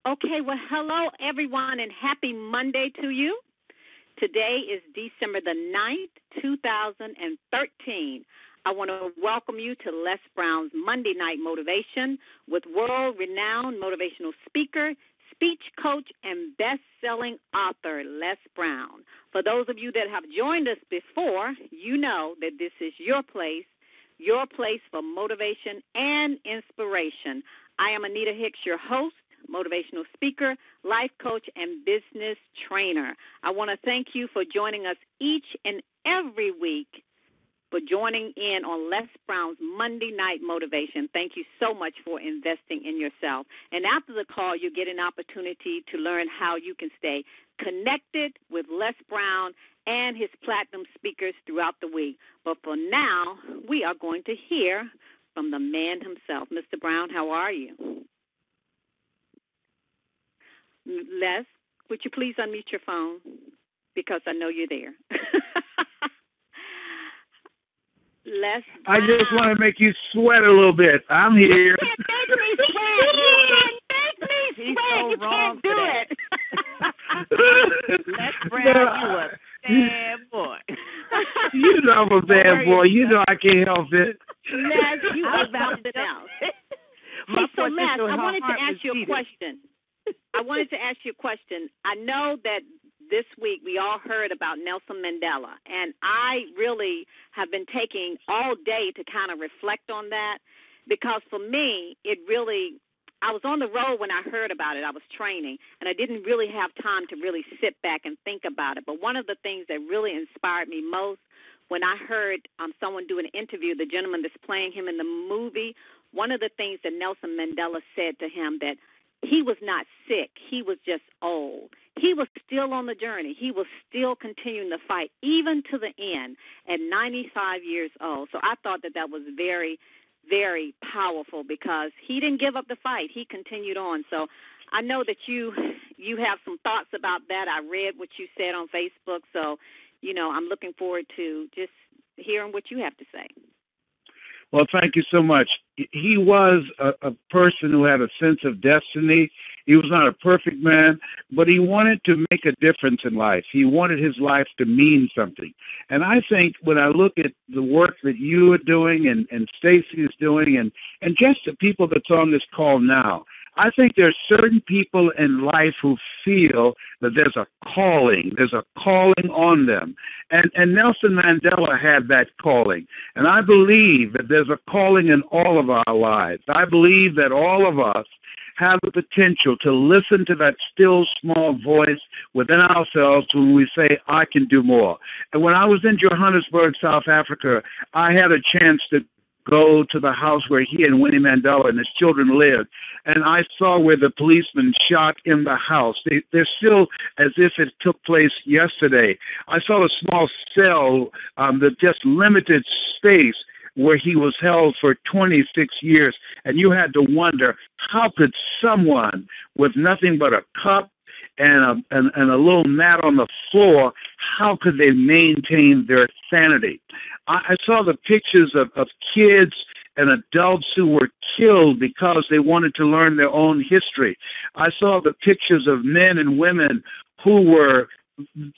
Okay, well, hello, everyone, and happy Monday to you. Today is December the 9th, 2013. I want to welcome you to Les Brown's Monday Night Motivation with world-renowned motivational speaker, speech coach, and best-selling author, Les Brown. For those of you that have joined us before, you know that this is your place for motivation and inspiration. I am Anita Hicks, your host, motivational speaker, life coach, and business trainer. I want to thank you for joining us each and every week, for joining in on Les Brown's Monday Night Motivation. Thank you so much for investing in yourself. And after the call, you get an opportunity to learn how you can stay connected with Les Brown and his platinum speakers throughout the week. But for now, we are going to hear from the man himself. Mr. Brown, how are you? Les, would you please unmute your phone? Because I know you're there. Les Brown. I just want to make you sweat a little bit. I'm here. You can't make me sweat. You can't make me sweat. You can't do it. Les Brown, you a bad boy. You know I'm a bad boy. You know I can't help it. Les, you are something else. Hey, so Les, I wanted to ask you a question. I know that this week we all heard about Nelson Mandela, and I really have been taking all day to kind of reflect on that, because for me, I was on the road when I heard about it. I was training, and I didn't really have time to really sit back and think about it. But one of the things that really inspired me most when I heard someone do an interview, the gentleman that's playing him in the movie, one of the things that Nelson Mandela said to him, that he was not sick. He was just old. He was still on the journey. He was still continuing to fight, even to the end, at 95 years old. So I thought that was very, very powerful, because he didn't give up the fight. He continued on. So I know that you have some thoughts about that. I read what you said on Facebook. So, I'm looking forward to just hearing what you have to say. Well, thank you so much. He was a person who had a sense of destiny. He was not a perfect man, but he wanted to make a difference in life. He wanted his life to mean something. And I think when I look at the work that you are doing and Stacy is doing and just the people that's on this call now, I think there's certain people in life who feel that there's a calling on them. And Nelson Mandela had that calling. And I believe that there's a calling in all of our lives. I believe that all of us have the potential to listen to that still small voice within ourselves when we say, I can do more. And when I was in Johannesburg, South Africa, I had a chance to go to the house where he and Winnie Mandela and his children lived, and I saw where the policeman shot in the house. They're still as if it took place yesterday. I saw a small cell, that just limited space, where he was held for 26 years, and you had to wonder, how could someone with nothing but a cup and a little mat on the floor, how could they maintain their sanity? I saw the pictures of kids and adults who were killed because they wanted to learn their own history. I saw the pictures of men and women who were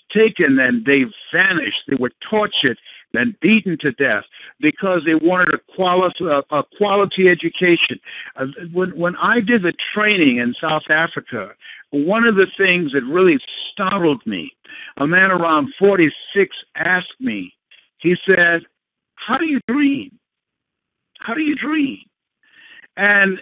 taken and they vanished. They were tortured and beaten to death because they wanted a quality education. When I did the training in South Africa, one of the things that really startled me, a man around 46 asked me, he said, how do you dream? How do you dream? And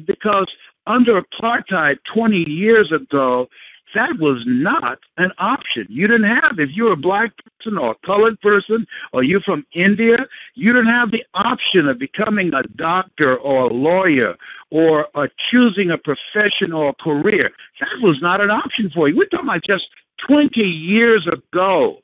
because under apartheid 20 years ago, that was not an option. You didn't have, if you're a black person or a colored person or you're from India, you didn't have the option of becoming a doctor or a lawyer or choosing a profession or a career. That was not an option for you. We're talking about just 20 years ago.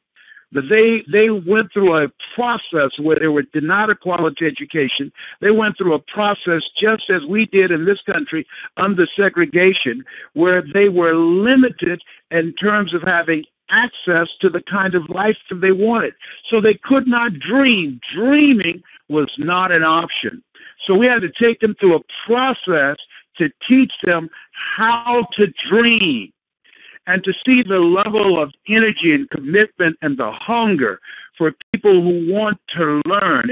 But they went through a process where they were denied a quality education. They went through a process just as we did in this country under segregation, where they were limited in terms of having access to the kind of life that they wanted. So they could not dream. Dreaming was not an option. So we had to take them through a process to teach them how to dream, and to see the level of energy and commitment and the hunger for people who want to learn.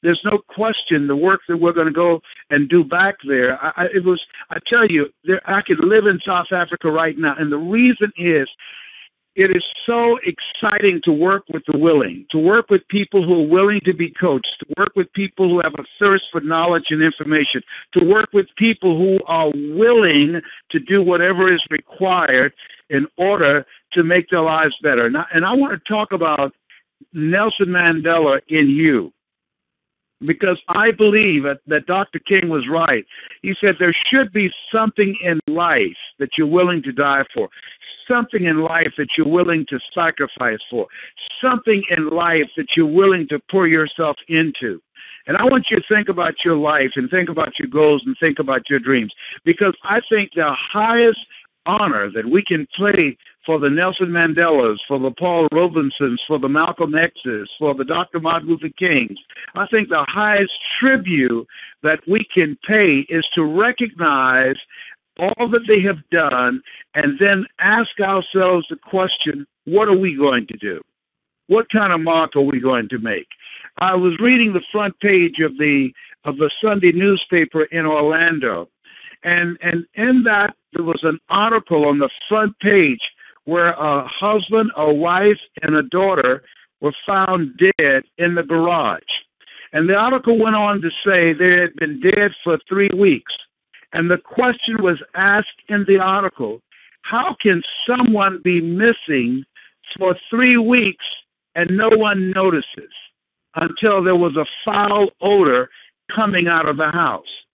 There's no question the work that we're going to go and do back there. I tell you, I could live in South Africa right now, and the reason is it is so exciting to work with the willing, to work with people who are willing to be coached, to work with people who have a thirst for knowledge and information, to work with people who are willing to do whatever is required in order to make their lives better. And I want to talk about Nelson Mandela in you, because I believe that Dr. King was right. He said there should be something in life that you're willing to die for, something in life that you're willing to sacrifice for, something in life that you're willing to pour yourself into. And I want you to think about your life and think about your goals and think about your dreams, because I think the highest honor that we can play for the Nelson Mandelas, for the Paul Robinsons, for the Malcolm X's, for the Dr. Martin Luther Kings, I think the highest tribute that we can pay is to recognize all that they have done and then ask ourselves the question, what are we going to do? What kind of mark are we going to make? I was reading the front page of the Sunday newspaper in Orlando, and in that there was an article on the front page where a husband, a wife, and a daughter were found dead in the garage. And the article went on to say they had been dead for 3 weeks. And the question was asked in the article, how can someone be missing for 3 weeks and no one notices until there was a foul odor coming out of the house?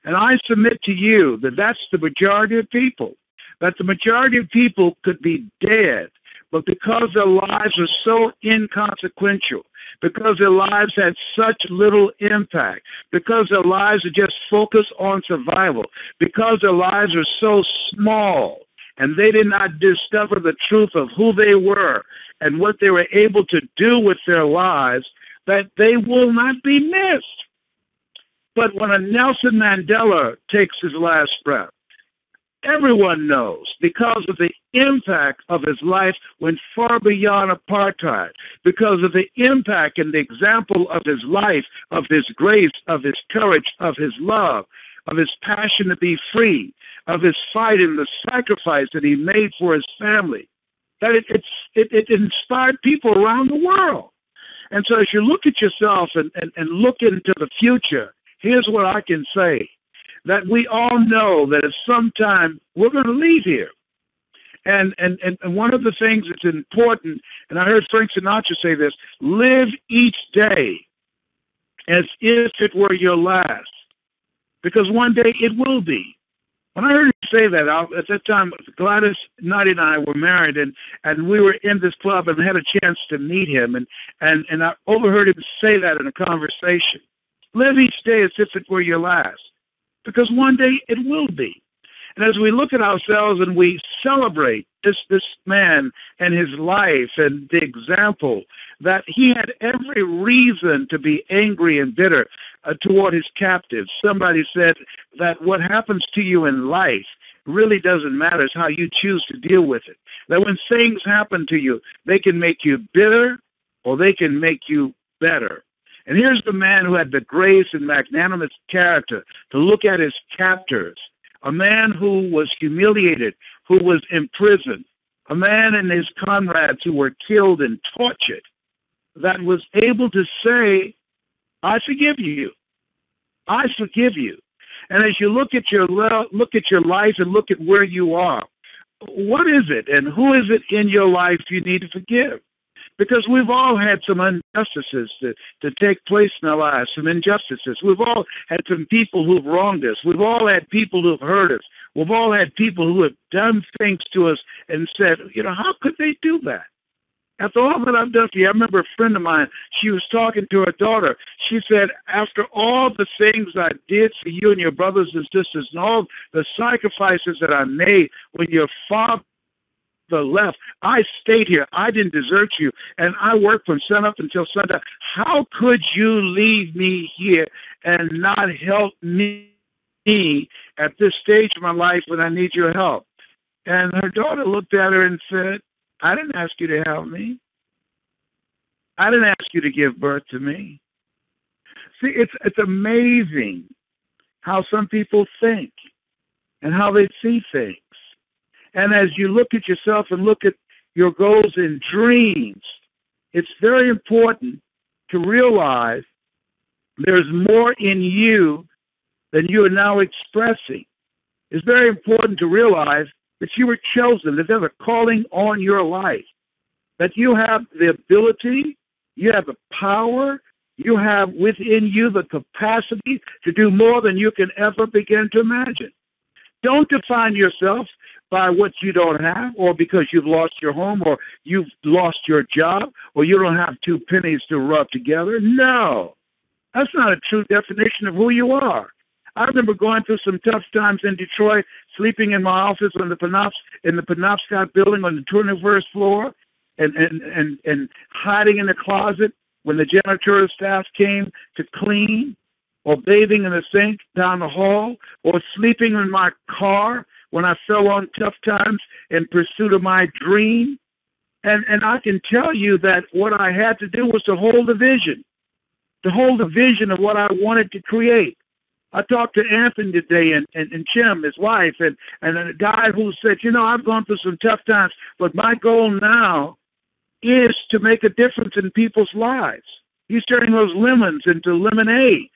And I submit to you that that's the majority of people, that the majority of people could be dead, but because their lives are so inconsequential, because their lives had such little impact, because their lives are just focused on survival, because their lives are so small, and they did not discover the truth of who they were and what they were able to do with their lives, that they will not be missed. But when a Nelson Mandela takes his last breath, everyone knows, because of the impact of his life went far beyond apartheid, because of the impact and the example of his life, of his grace, of his courage, of his love, of his passion to be free, of his fight and the sacrifice that he made for his family, that it inspired people around the world. And so as you look at yourself and look into the future, here's what I can say, that we all know that at some time we're going to leave here. And one of the things that's important, and I heard Frank Sinatra say this, live each day as if it were your last, because one day it will be. When I heard him say that, at that time, Gladys Knight and I were married, and we were in this club and had a chance to meet him, and I overheard him say that in a conversation. Live each day as if it were your last, because one day it will be. And as we look at ourselves and we celebrate this man and his life and the example that he had every reason to be angry and bitter toward his captives. Somebody said that what happens to you in life really doesn't matter. It's how you choose to deal with it. That when things happen to you, they can make you bitter or they can make you better. And here's the man who had the grace and magnanimous character to look at his captors, a man who was humiliated, who was imprisoned, a man and his comrades who were killed and tortured, that was able to say, I forgive you. I forgive you. And as you look at your life and look at where you are, what is it and who is it in your life you need to forgive? Because we've all had some injustices to take place in our lives, some injustices. We've all had some people who've wronged us. We've all had people who've hurt us. We've all had people who have done things to us and said, how could they do that? After all that I've done for you, I remember a friend of mine, she was talking to her daughter. She said, after all the things I did for you and your brothers and sisters and all the sacrifices that I made when your father left, I stayed here. I didn't desert you, and I worked from sun up until sundown. How could you leave me here and not help me me at this stage of my life when I need your help. And her daughter looked at her and said, I didn't ask you to help me. I didn't ask you to give birth to me. See, it's amazing how some people think and how they see things. And as you look at yourself and look at your goals and dreams, it's very important to realize there's more in you than you are now expressing. It's very important to realize that you were chosen, that there's a calling on your life, that you have the ability, you have the power, you have within you the capacity to do more than you can ever begin to imagine. Don't define yourself by what you don't have, or because you've lost your home, or you've lost your job, or you don't have two pennies to rub together. No, that's not a true definition of who you are. I remember going through some tough times in Detroit, sleeping in my office in the Penobscot building on the 21st floor, and hiding in the closet when the janitorial staff came to clean, or bathing in the sink down the hall, or sleeping in my car when I fell on tough times in pursuit of my dream. And I can tell you that what I had to do was to hold a vision of what I wanted to create. I talked to Anthony today and Jim, his wife, and a guy who said, I've gone through some tough times, but my goal now is to make a difference in people's lives. He's turning those lemons into lemonade.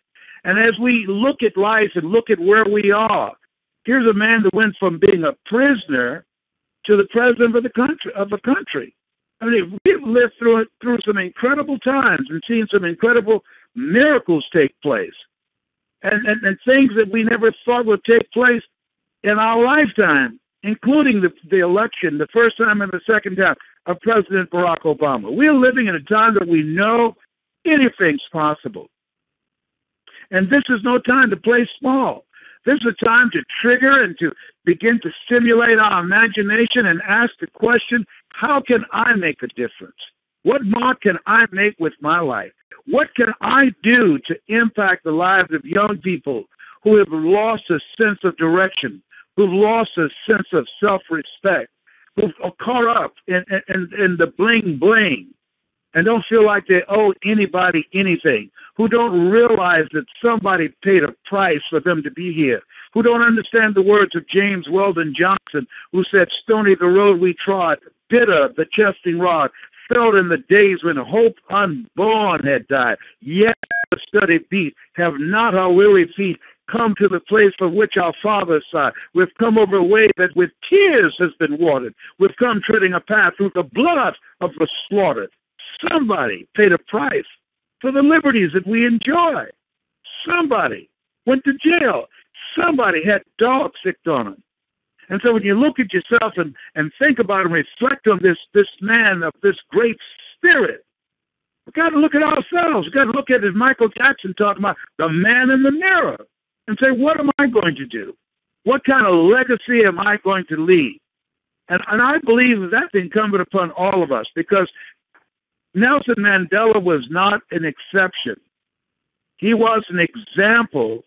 And as we look at life and look at where we are, here's a man that went from being a prisoner to the president of the country. I mean, we've lived through some incredible times and seen some incredible miracles take place. And things that we never thought would take place in our lifetime, including the election, the first time and the second time, of President Barack Obama. We are living in a time that we know anything's possible. And this is no time to play small. This is a time to trigger and to begin to stimulate our imagination and ask the question, how can I make a difference? What mark can I make with my life? What can I do to impact the lives of young people who have lost a sense of direction, who've lost a sense of self-respect, who are caught up in the bling-bling and don't feel like they owe anybody anything, who don't realize that somebody paid a price for them to be here, who don't understand the words of James Weldon Johnson, who said, stony the road we trod, bitter the jesting rod, felt in the days when hope unborn had died. Yet the steady beat, have not our weary feet come to the place for which our fathers sighed. We've come over a way that with tears has been watered. We've come treading a path through the blood of the slaughtered. Somebody paid a price for the liberties that we enjoy. Somebody went to jail. Somebody had dogs sicked on them. And so when you look at yourself and think about and reflect on this man of this great spirit, we've got to look at ourselves. We've got to look at, as Michael Jackson talked about, the man in the mirror, and say, what am I going to do? What kind of legacy am I going to leave? And I believe that's incumbent upon all of us, because Nelson Mandela was not an exception. He was an example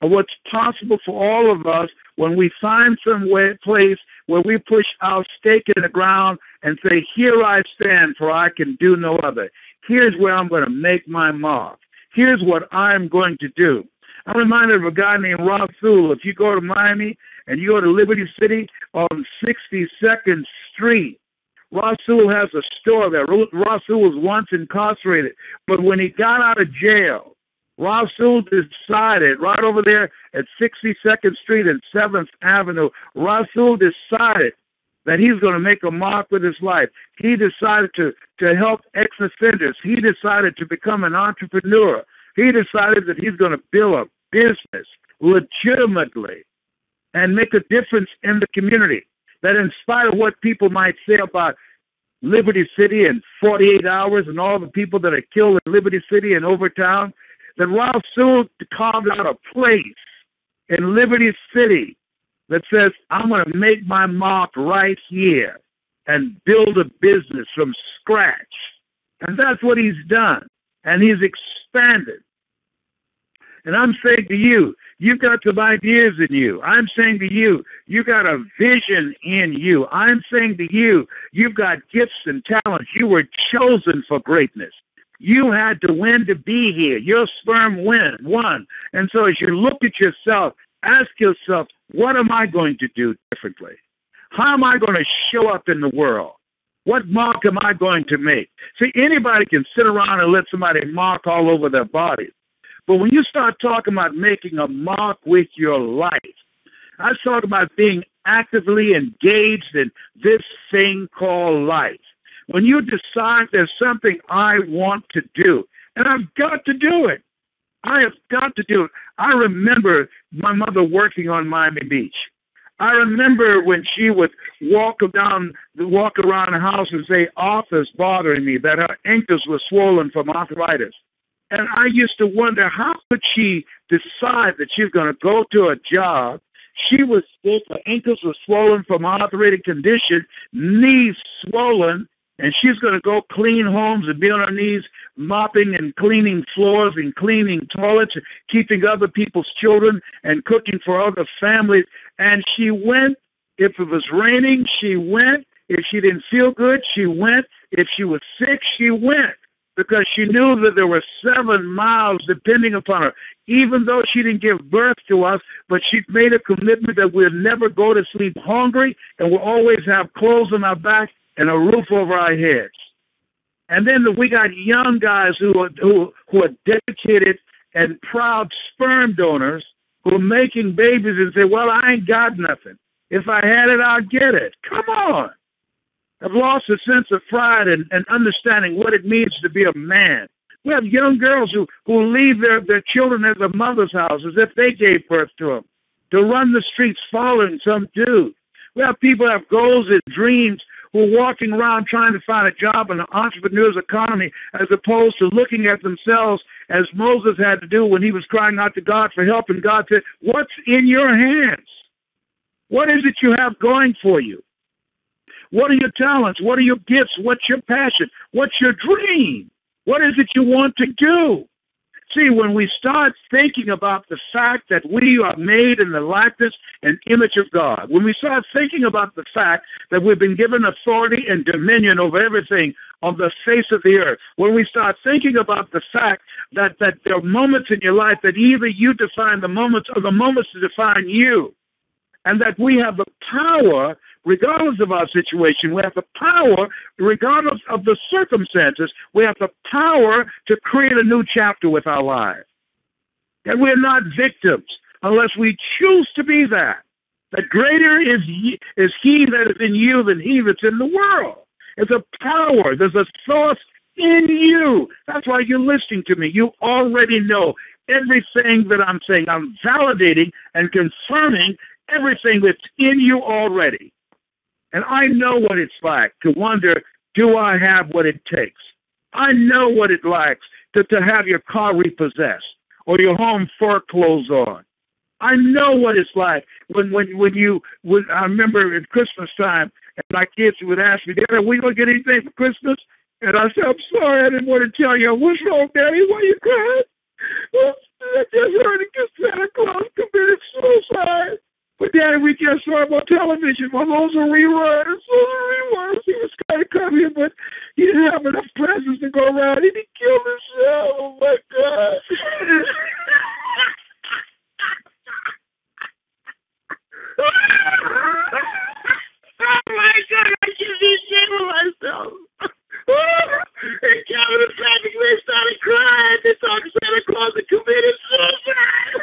of what's possible for all of us when we find some place where we push our stake in the ground and say, here I stand, for I can do no other. Here's where I'm going to make my mark. Here's what I'm going to do. I'm reminded of a guy named Rob Sewell. If you go to Miami and you go to Liberty City on 62nd Street, Rob Sewell has a store there. Rob Sewell was once incarcerated, but when he got out of jail, Rob Sewell decided, right over there at 62nd Street and 7th Avenue, Rob Sewell decided that he's going to make a mark with his life. He decided to help ex-offenders. He decided to become an entrepreneur. He decided that he's going to build a business legitimately and make a difference in the community. That in spite of what people might say about Liberty City and 48 Hours and all the people that are killed in Liberty City and Overtown, that Rob Sewell carved out a place in Liberty City that says, I'm going to make my mark right here and build a business from scratch. And that's what he's done. And he's expanded. And I'm saying to you, you've got some ideas in you. I'm saying to you, you got a vision in you. I'm saying to you, you've got gifts and talents. You were chosen for greatness. You had to win to be here. Your sperm won. And so as you look at yourself, ask yourself, what am I going to do differently? How am I going to show up in the world? What mark am I going to make? See, anybody can sit around and let somebody mark all over their bodies. But when you start talking about making a mark with your life, I talk about being actively engaged in this thing called life. When you decide there's something I want to do, and I've got to do it. I have got to do it. I remember my mother working on Miami Beach. I remember when she would walk around the house and say, Arthur's bothering me, that her ankles were swollen from arthritis. And I used to wonder, how could she decide that she was going to go to a job? She was sick, her ankles were swollen from arthritic condition, knees swollen, and she's going to go clean homes and be on her knees mopping and cleaning floors and cleaning toilets, and keeping other people's children and cooking for other families. And she went. If it was raining, she went. If she didn't feel good, she went. If she was sick, she went. Because she knew that there were 7 miles depending upon her. Even though she didn't give birth to us, but she made a commitment that we'll never go to sleep hungry and we'll always have clothes on our back and a roof over our heads. And then we got young guys who are dedicated and proud sperm donors who are making babies and say, well, I ain't got nothing. If I had it, I'll get it. Come on. I've lost a sense of pride and understanding what it means to be a man. We have young girls who leave their children at their mother's house as if they gave birth to them, to run the streets following some dude. We have people who have goals and dreams who are walking around trying to find a job in an entrepreneur's economy as opposed to looking at themselves as Moses had to do when he was crying out to God for help, and God said, what's in your hands? What is it you have going for you? What are your talents? What are your gifts? What's your passion? What's your dream? What is it you want to do? See, when we start thinking about the fact that we are made in the likeness and image of God, when we start thinking about the fact that we've been given authority and dominion over everything on the face of the earth, when we start thinking about the fact that there are moments in your life that either you define the moments or the moments to define you, and that we have the power, regardless of our situation, we have the power, regardless of the circumstances, we have the power to create a new chapter with our lives. And we're not victims unless we choose to be that. That greater is he that is in you than he that's in the world. It's a power. There's a source in you. That's why you're listening to me. You already know everything that I'm saying. I'm validating and confirming everything that's in you already. And I know what it's like to wonder, do I have what it takes? I know what it likes to have your car repossessed or your home foreclosed on. I know what it's like when I remember at Christmas time, and my kids would ask me, Dad, are we going to get anything for Christmas? And I said, I'm sorry, I didn't want to tell you. What's wrong, Daddy? Why are you crying? Well, I just heard that Santa Claus committed suicide. But Daddy, we just saw him on television. Well, those are reruns. He was trying to come here, but he didn't have enough presents to go around, and he killed himself. Oh, my God. Oh, my God, I should be ashamed of myself. And Kevin and Patrick, they started crying. They thought Santa Claus had committed suicide.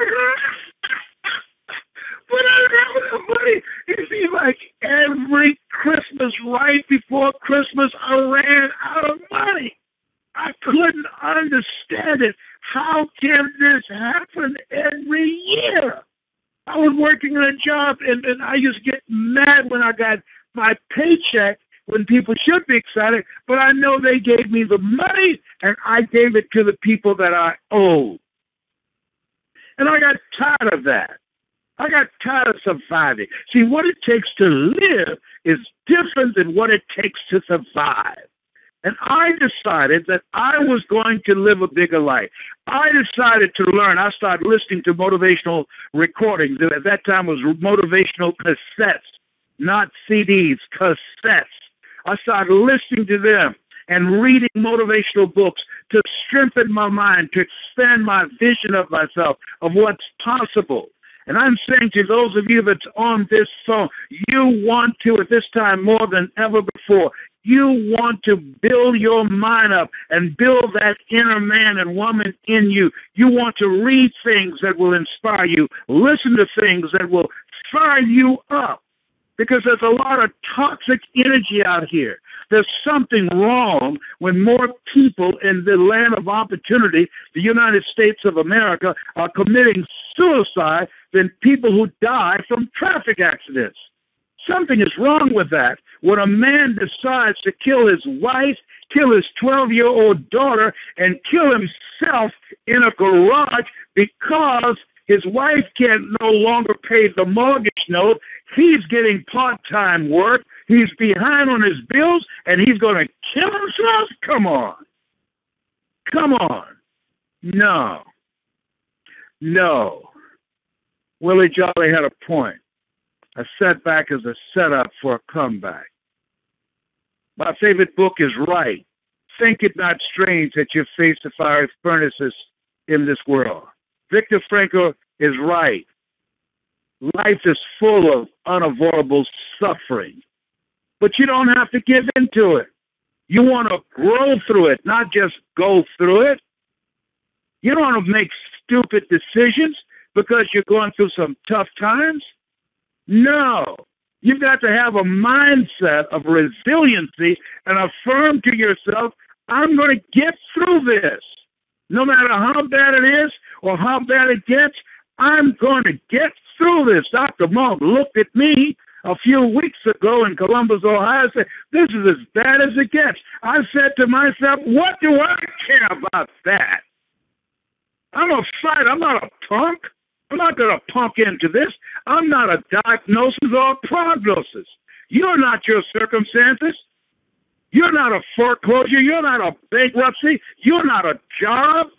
But I don't have enough money. It seemed like every Christmas, right before Christmas, I ran out of money. I couldn't understand it. How can this happen every year? I was working on a job, and I used to get mad when I got my paycheck, when people should be excited, but I know they gave me the money, and I gave it to the people that I owed. And I got tired of that. I got tired of surviving. See, what it takes to live is different than what it takes to survive. And I decided that I was going to live a bigger life. I decided to learn. I started listening to motivational recordings. At that time, it was motivational cassettes, not CDs, cassettes. I started listening to them and reading motivational books to strengthen my mind, to expand my vision of myself, of what's possible. And I'm saying to those of you that's on this phone, you want to, at this time more than ever before, you want to build your mind up and build that inner man and woman in you. You want to read things that will inspire you, listen to things that will fire you up, because there's a lot of toxic energy out here. There's something wrong when more people in the land of opportunity, the United States of America, are committing suicide than people who die from traffic accidents. Something is wrong with that. When a man decides to kill his wife, kill his 12-year-old daughter, and kill himself in a garage because his wife can no longer pay the mortgage note, he's getting part-time work, he's behind on his bills, and he's going to kill himself? Come on. Come on. No. No. Willie Jolly had a point. A setback is a setup for a comeback. My favorite book is Right. Think it not strange that you face the fiery furnaces in this world. Viktor Frankl is right. Life is full of unavoidable suffering. But you don't have to give into it. You want to grow through it, not just go through it. You don't want to make stupid decisions because you're going through some tough times. No. You've got to have a mindset of resiliency and affirm to yourself, I'm going to get through this. No matter how bad it is or how bad it gets, I'm going to get through this. Dr. Monk looked at me a few weeks ago in Columbus, Ohio, and said, this is as bad as it gets. I said to myself, what do I care about that? I'm a fighter. I'm not a punk. I'm not going to punk into this. I'm not a diagnosis or a prognosis. You're not your circumstances. You're not a foreclosure. You're not a bankruptcy. You're not a job.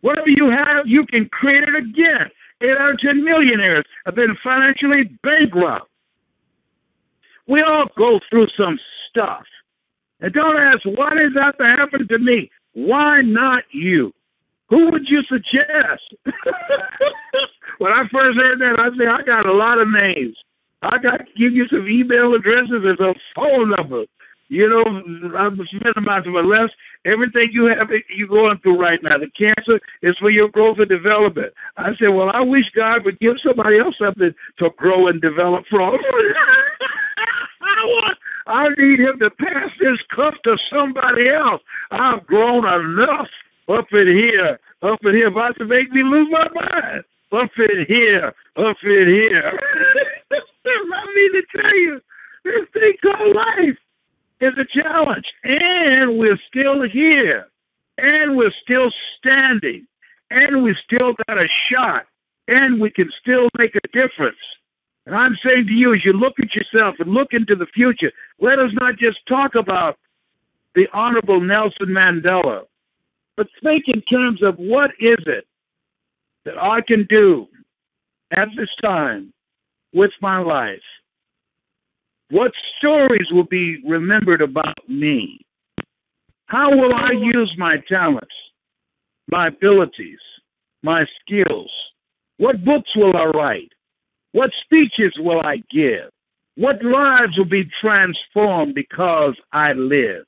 Whatever you have, you can create it again. 8 out of 10 millionaires have been financially bankrupt. We all go through some stuff. And don't ask, why did that happen to me? Why not you? Who would you suggest? When I first heard that, I said, I got a lot of names. I got to give you some email addresses and some phone numbers. You know, I'm spending about to less. Everything you have, you're going through right now. The cancer is for your growth and development. I said, well, I wish God would give somebody else something to grow and develop from. I need him to pass this cup to somebody else. I've grown enough up in here, about to make me lose my mind. Up in here. I mean to tell you, this thing called life is a challenge. And we're still here. And we're still standing. And we still got a shot. And we can still make a difference. And I'm saying to you, as you look at yourself and look into the future, let us not just talk about the Honorable Nelson Mandela, but think in terms of what is it that I can do at this time with my life? What stories will be remembered about me? How will I use my talents, my abilities, my skills? What books will I write? What speeches will I give? What lives will be transformed because I live?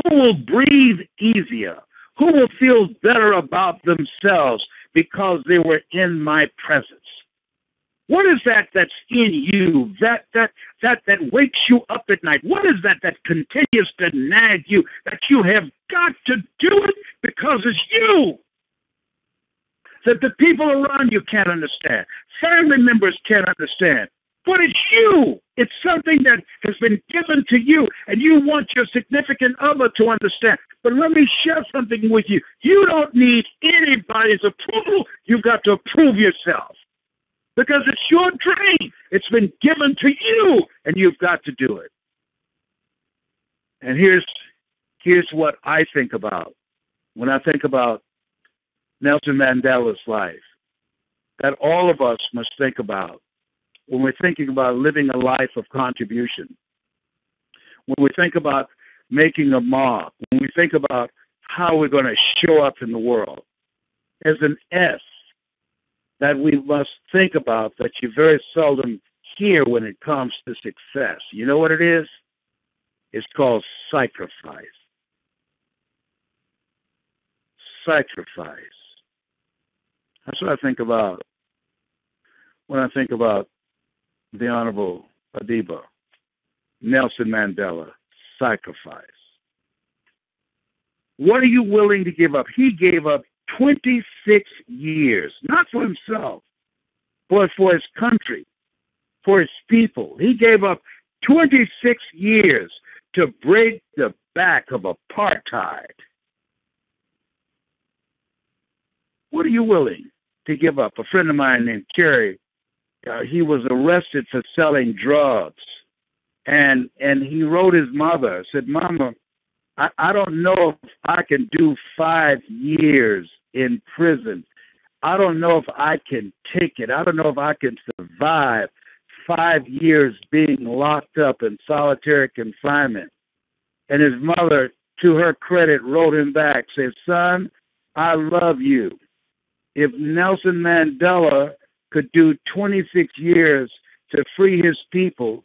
Who will breathe easier? Who will feel better about themselves because they were in my presence? What is that that's in you, that wakes you up at night? What is that that continues to nag you, that you have got to do it because it's you? That the people around you can't understand. Family members can't understand. But it's you. It's something that has been given to you, and you want your significant other to understand. But let me share something with you. You don't need anybody's approval. You've got to prove yourself. Because it's your dream. It's been given to you, and you've got to do it. And here's Here's what I think about when I think about Nelson Mandela's life, that all of us must think about when we're thinking about living a life of contribution, when we think about making a mark, when we think about how we're going to show up in the world. There's an S that we must think about that you very seldom hear when it comes to success. You know what it is? It's called sacrifice. Sacrifice. That's what I think about when I think about the Honorable Madiba, Nelson Mandela, sacrifice. What are you willing to give up? He gave up 26 years, not for himself, but for his country, for his people. He gave up 26 years to break the back of apartheid. What are you willing to give up? A friend of mine named Kerry, he was arrested for selling drugs. And he wrote his mother, said, Mama, I don't know if I can do 5 years in prison. I don't know if I can take it. I don't know if I can survive 5 years being locked up in solitary confinement. And his mother, to her credit, wrote him back, said, Son, I love you. If Nelson Mandela could do 26 years to free his people,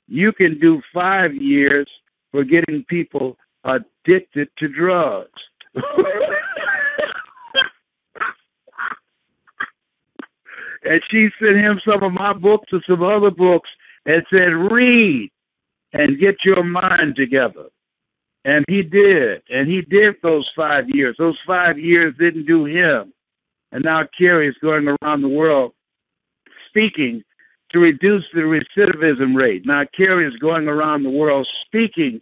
you can do 5 years for getting people addicted to drugs. And she sent him some of my books and some other books and said, read and get your mind together. And he did. And he did those 5 years. Those 5 years didn't do him. And now Kerry is going around the world speaking to reduce the recidivism rate. Now Kerry is going around the world speaking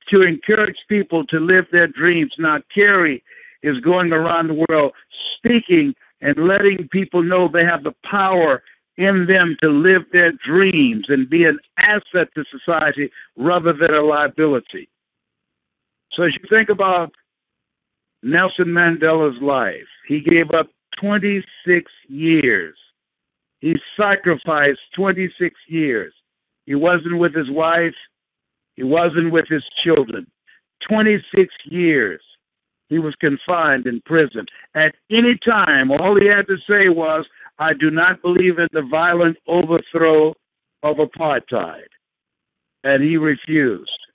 to encourage people to live their dreams. Now Kerry is going around the world speaking and letting people know they have the power in them to live their dreams and be an asset to society rather than a liability. So as you think about Nelson Mandela's life, he gave up 26 years. He sacrificed 26 years. He wasn't with his wife. He wasn't with his children. 26 years. He was confined in prison. At any time, all he had to say was, I do not believe in the violent overthrow of apartheid. And he refused.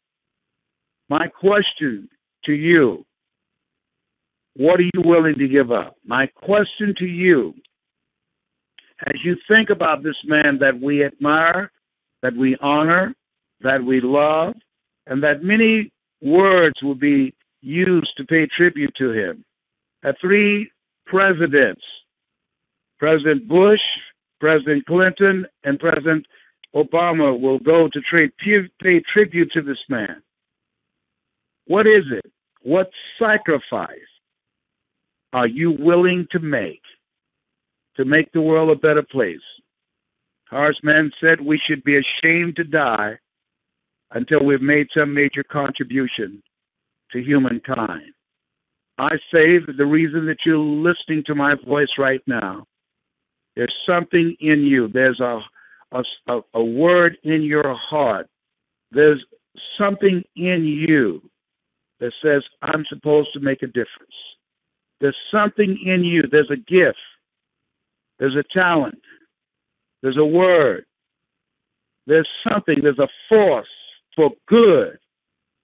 My question to you, what are you willing to give up? My question to you, as you think about this man that we admire, that we honor, that we love, and that many words will be used to pay tribute to him. 3 presidents, President Bush, President Clinton, and President Obama will go to pay tribute to this man. What is it? What sacrifice are you willing to make the world a better place? Horace Mann said we should be ashamed to die until we've made some major contribution to humankind. I say that the reason that you're listening to my voice right now, there's something in you. There's a word in your heart. There's something in you that says, I'm supposed to make a difference. There's something in you. There's a gift. There's a talent. There's a word. There's something. There's a force for good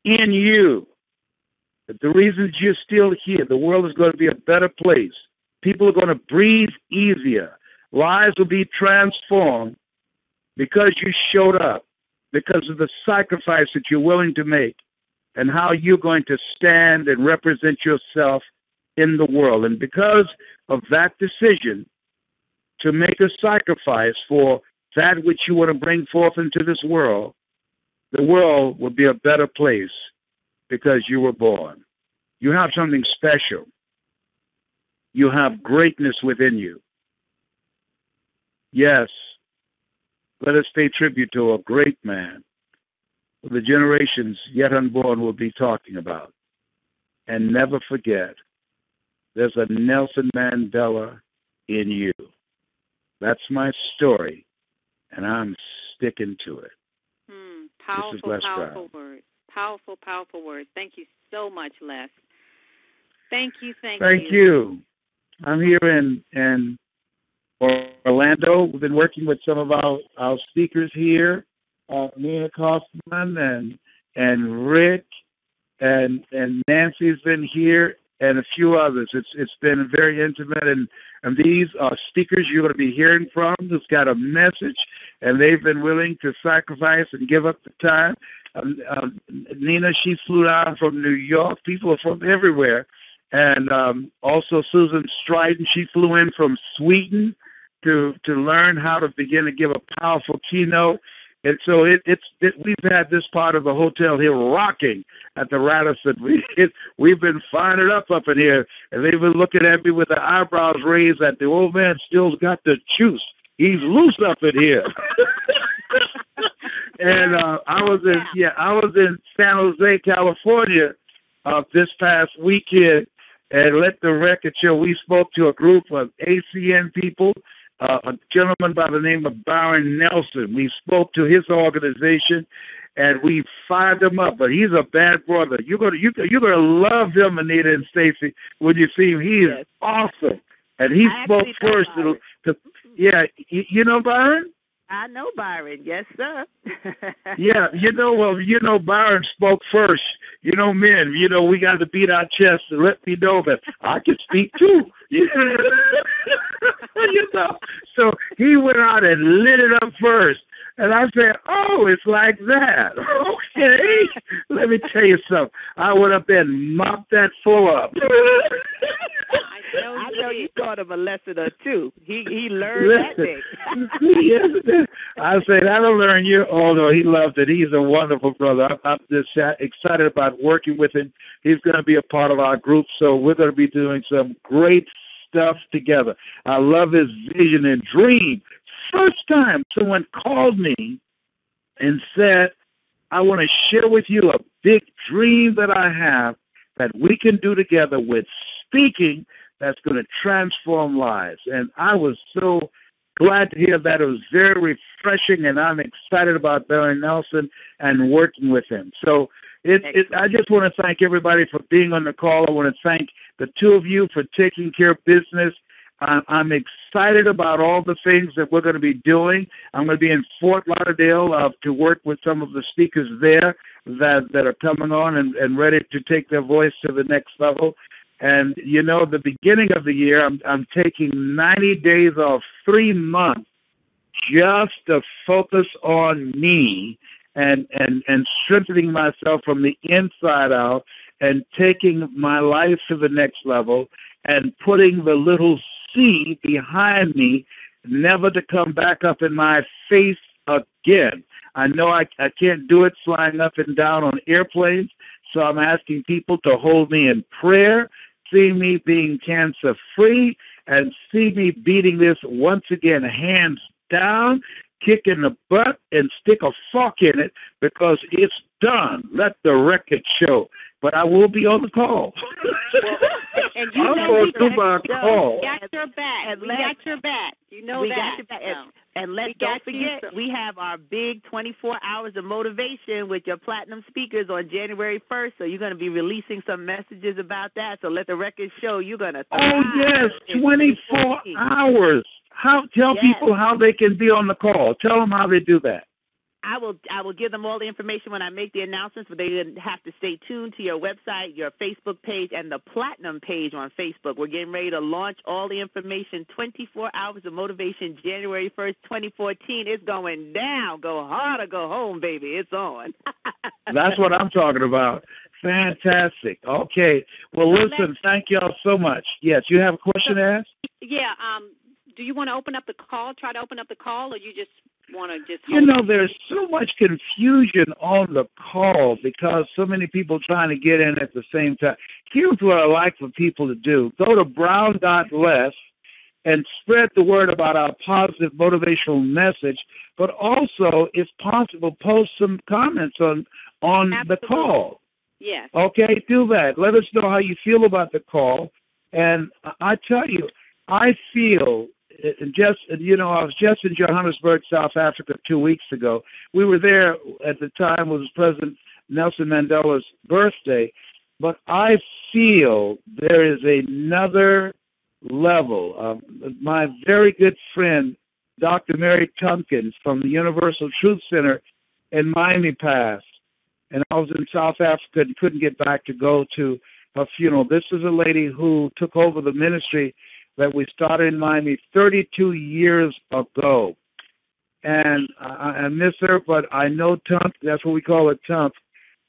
in you. But the reason you're still here, the world is going to be a better place. People are going to breathe easier. Lives will be transformed because you showed up, because of the sacrifice that you're willing to make, and how you're going to stand and represent yourself in the world. And because of that decision to make a sacrifice for that which you want to bring forth into this world, the world will be a better place because you were born. You have something special. You have greatness within you. Yes, let us pay tribute to a great man who the generations yet unborn will be talking about. and never forget, there's a Nelson Mandela in you. That's my story, and I'm sticking to it. Powerful, powerful words. Powerful, powerful words. Thank you so much, Les. Thank you. Thank you. I'm here in Orlando. We've been working with some of our speakers here, Nina Kaufman and Rick, and Nancy's been here, and a few others. It's been very intimate, and these are speakers you're going to be hearing from who's got a message, and they've been willing to sacrifice and give up the time. Nina, she flew down from New York. People are from everywhere. And also Susan Stryden, she flew in from Sweden to learn how to begin to give a powerful keynote. And so we've had this part of the hotel here rocking at the Radisson. We've been firing it up in here, and they've been looking at me with their eyebrows raised that the old man still's got the juice. He's loose up in here. And I was in San Jose, California this past weekend, and let the record show we spoke to a group of ACN people. A gentleman by the name of Byron Nelson. We spoke to his organization, and we fired him up. But he's a bad brother. You're gonna love him, Anita and Stacy, when you see him. He is awesome, and he spoke first. You know Byron? I know Byron. Yes, sir. Yeah, Byron spoke first. Men, we got to beat our chests and let me know that I can speak too. So he went out and lit it up first. And I said, oh, it's like that. Okay. Let me tell you something. I went up there and mopped that full up. I know you taught him a lesson or two. He learned that thing. I said, that'll learn you. Oh, no, he loved it. He's a wonderful brother. I'm just excited about working with him. He's going to be a part of our group, so we're going to be doing some great stuff together. I love his vision and dream. First time someone called me and said, I want to share with you a big dream that I have that we can do together with speaking that's going to transform lives. And I was so glad to hear that. It was very refreshing, and I'm excited about Barry Nelson and working with him. So I just want to thank everybody for being on the call. I want to thank the two of you for taking care of business. I'm excited about all the things that we're going to be doing. I'm going to be in Fort Lauderdale to work with some of the speakers there that are coming on and ready to take their voice to the next level. And, the beginning of the year, I'm taking 90 days off, 3 months, just to focus on me and strengthening myself from the inside out and taking my life to the next level and putting the little C behind me, never to come back up in my face again. I know I can't do it flying up and down on airplanes, so I'm asking people to hold me in prayer, see me being cancer-free, and see me beating this once again, hands down, kick in the butt, and stick a fork in it because it's done. Let the record show. But I will be on the call. And I'm going to do my call. We got your back. We got your back. You know that. Got your back. And don't forget, we have our big 24 hours of motivation with your platinum speakers on January 1st. So you're going to be releasing some messages about that. So let the record show you're going to. Oh, yes, 24 hours. Tell people how they can be on the call. Tell them how they do that. I will give them all the information when I make the announcements, but they have to stay tuned to your website, your Facebook page, and the Platinum page on Facebook. We're getting ready to launch all the information, 24 hours of motivation, January 1st, 2014. It's going down. Go hard or go home, baby. It's on. That's what I'm talking about. Fantastic. Okay. Well, listen, thank y'all so much. Yes, you have a question to ask? Yeah. Do you want to open up the call, try to open up the call, or you just want to just hold there's so much confusion on the call because so many people trying to get in at the same time. Here's what I like for people to do. Go to brown.les and spread the word about our positive motivational message, but also, if possible, post some comments on the call. Yes. Okay, do that. Let us know how you feel about the call. And I tell you, I feel, I was just in Johannesburg, South Africa 2 weeks ago. We were there at the time was President Nelson Mandela's birthday. But I feel there is another level. My very good friend, Dr. Mary Tompkins from the Universal Truth Center in Miami passed. And I was in South Africa and couldn't get back to go to her funeral. This is a lady who took over the ministry that we started in Miami 32 years ago. And I miss her, but I know Tump, that's what we call her, Tump.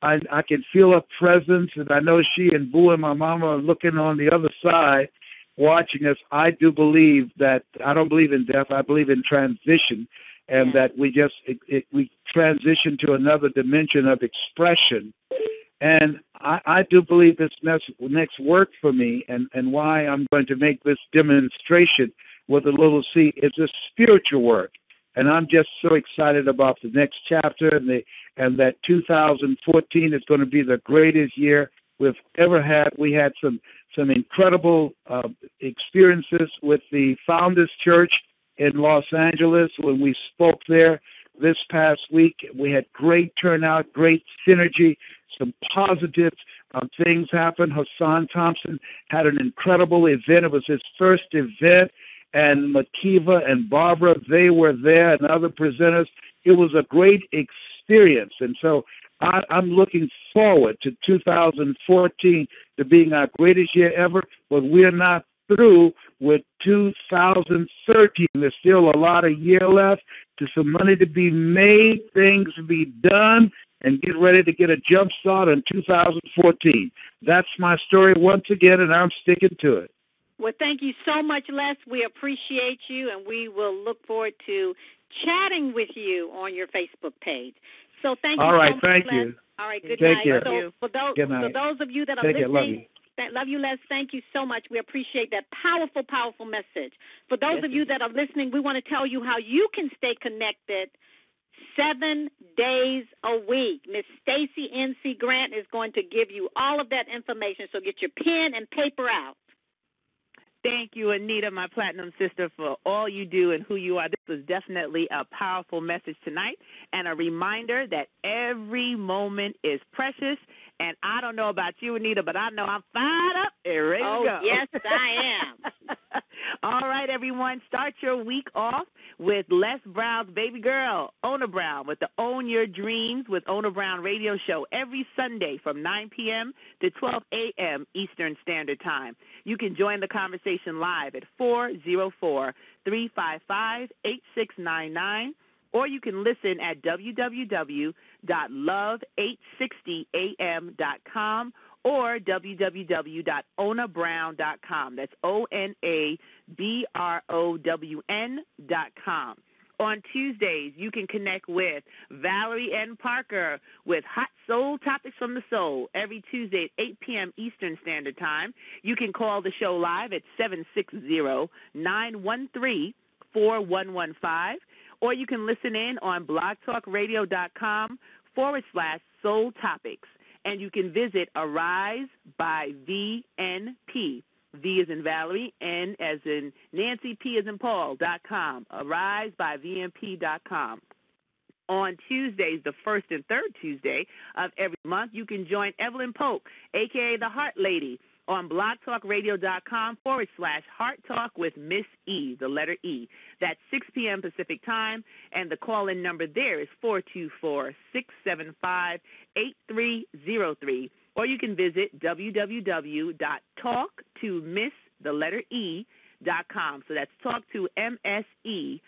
I can feel her presence, and I know she and Boo and my mama are looking on the other side, watching us. I do believe that, I don't believe in death, I believe in transition, and that we we transition to another dimension of expression. And I do believe this next work for me, and why I'm going to make this demonstration with a little c, is a spiritual work. And I'm just so excited about the next chapter, and that 2014 is going to be the greatest year we've ever had. We had some incredible experiences with the Founders Church in Los Angeles when we spoke there this past week. We had great turnout, great synergy, some positive things happened. Hassan Thompson had an incredible event. It was his first event. And Makiva and Barbara, they were there, and other presenters. It was a great experience. And so I'm looking forward to 2014 to being our greatest year ever, but we're not through with 2013. There's still a lot of year left, to some money to be made, things to be done, and get ready to get a jump start in 2014. That's my story once again, and I'm sticking to it. Well, thank you so much, Les. We appreciate you, and we will look forward to chatting with you on your Facebook page. So thank you so much, thank Les. You. All right, good Take night. Care. So for those of you that are Take listening, love you, Les. Thank you so much. We appreciate that powerful, powerful message. For those of you that are listening, we want to tell you how you can stay connected 7 days a week. Miss Stacy N.C. Grant is going to give you all of that information, so get your pen and paper out. Thank you, Anita, my platinum sister, for all you do and who you are. This was definitely a powerful message tonight, and a reminder that every moment is precious. And I don't know about you, Anita, but I know I'm fired up and ready to go. Oh, yes, I am. All right, everyone, start your week off with Les Brown's baby girl, Ona Brown, with the Own Your Dreams with Ona Brown radio show every Sunday from 9 p.m. to 12 a.m. Eastern Standard Time. You can join the conversation live at 404-355-8699, or you can listen at www.love860am.com or www.onabrown.com. That's ONABROWN.com. On Tuesdays, you can connect with Valerie N. Parker with Hot Soul Topics from the Soul every Tuesday at 8 p.m. Eastern Standard Time. You can call the show live at 760-913-4115, or you can listen in on blogtalkradio.com/Soul Topics. And you can visit Arise by VNP. V as in Valerie, N as in Nancy, P as in Paul.com. AriseByVNP.com. On Tuesdays, the first and third Tuesday of every month, you can join Evelyn Polk, a.k.a. the Heart Lady, on blogtalkradio.com/Heart Talk with Miss E, the letter E. That's 6 p.m. Pacific Time, and the call-in number there is 424-675-8303. Or you can visit www.talktomisse.com. So that's talktomse.com.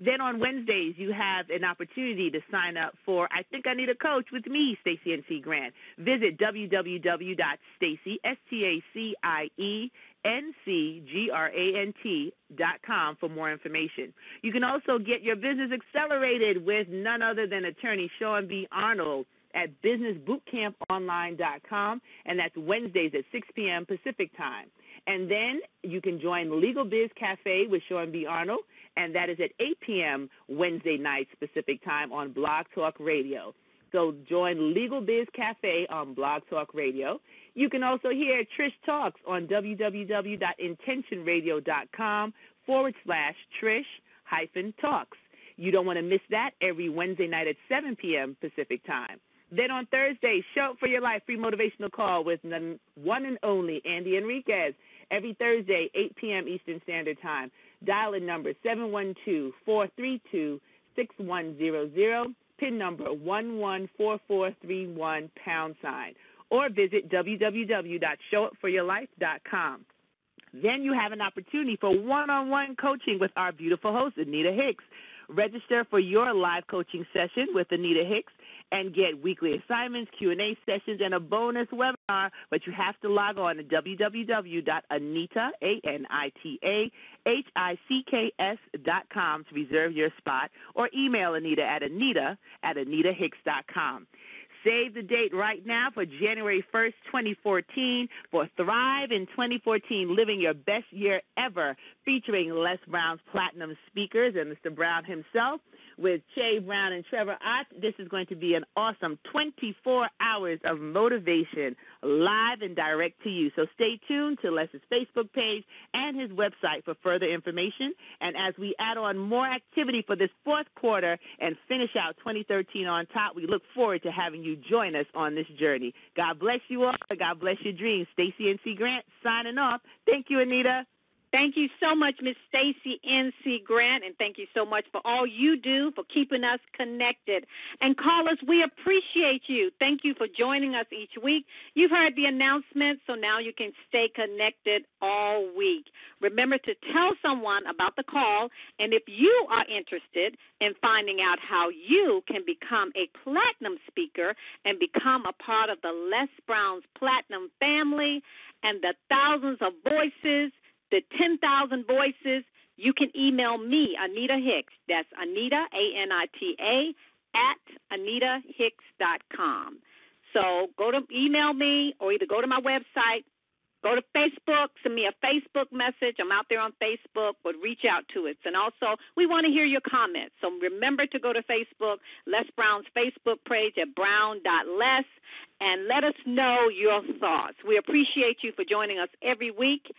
Then on Wednesdays, you have an opportunity to sign up for I Think I Need a Coach with me, Stacy N.C. Grant. Visit www.StaceyNCGrant.com for more information. You can also get your business accelerated with none other than attorney Sean B. Arnold at businessbootcamponline.com, and that's Wednesdays at 6 p.m. Pacific Time. And then you can join Legal Biz Cafe with Sean B. Arnold, and that is at 8 p.m. Wednesday nights Pacific Time on Blog Talk Radio. So join Legal Biz Cafe on Blog Talk Radio. You can also hear Trish Talks on www.intentionradio.com/Trish-Talks. You don't want to miss that every Wednesday night at 7 p.m. Pacific Time. Then on Thursday, Show Up for Your Life, free motivational call with the one and only Andy Enriquez. Every Thursday, 8 p.m. Eastern Standard Time. Dial in number 712-432-6100, PIN number 114431 #, or visit www.showupforyourlife.com. Then you have an opportunity for one-on-one coaching with our beautiful host, Anita Hicks. Register for your live coaching session with Anita Hicks and get weekly assignments, Q&A sessions, and a bonus webinar. But you have to log on to www.anitahicks.com to reserve your spot, or email Anita at anitahicks.com. Save the date right now for January 1st, 2014 for Thrive in 2014, Living Your Best Year Ever, featuring Les Brown's Platinum speakers and Mr. Brown himself with Che Brown and Trevor Ott. This is going to be an awesome 24 hours of motivation live and direct to you. So stay tuned to Les's Facebook page and his website for further information. And as we add on more activity for this fourth quarter and finish out 2013 on top, we look forward to having you join us on this journey. God bless you all. God bless your dreams. Stacey N.C. Grant signing off. Thank you, Anita. Thank you so much, Miss Stacey N.C. Grant, and thank you so much for all you do for keeping us connected. And callers, we appreciate you. Thank you for joining us each week. You've heard the announcements, so now you can stay connected all week. Remember to tell someone about the call, and if you are interested in finding out how you can become a platinum speaker and become a part of the Les Brown's Platinum family and the thousands of voices, the 10,000 voices, you can email me, Anita Hicks. That's Anita, A-N-I-T-A, at AnitaHicks.com. So email me, or either go to my website, go to Facebook, send me a Facebook message. I'm out there on Facebook, but reach out to us. And also, we want to hear your comments. So remember to go to Facebook, Les Brown's Facebook page at brown.les, and let us know your thoughts. We appreciate you for joining us every week.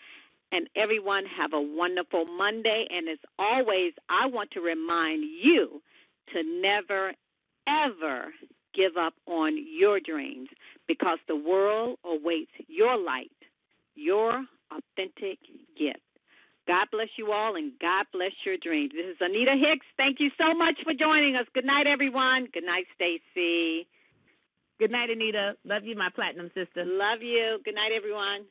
And everyone have a wonderful Monday. And as always, I want to remind you to never, ever give up on your dreams, because the world awaits your light, your authentic gift. God bless you all, and God bless your dreams. This is Anita Hicks. Thank you so much for joining us. Good night, everyone. Good night, Stacey. Good night, Anita. Love you, my platinum sister. Love you. Good night, everyone.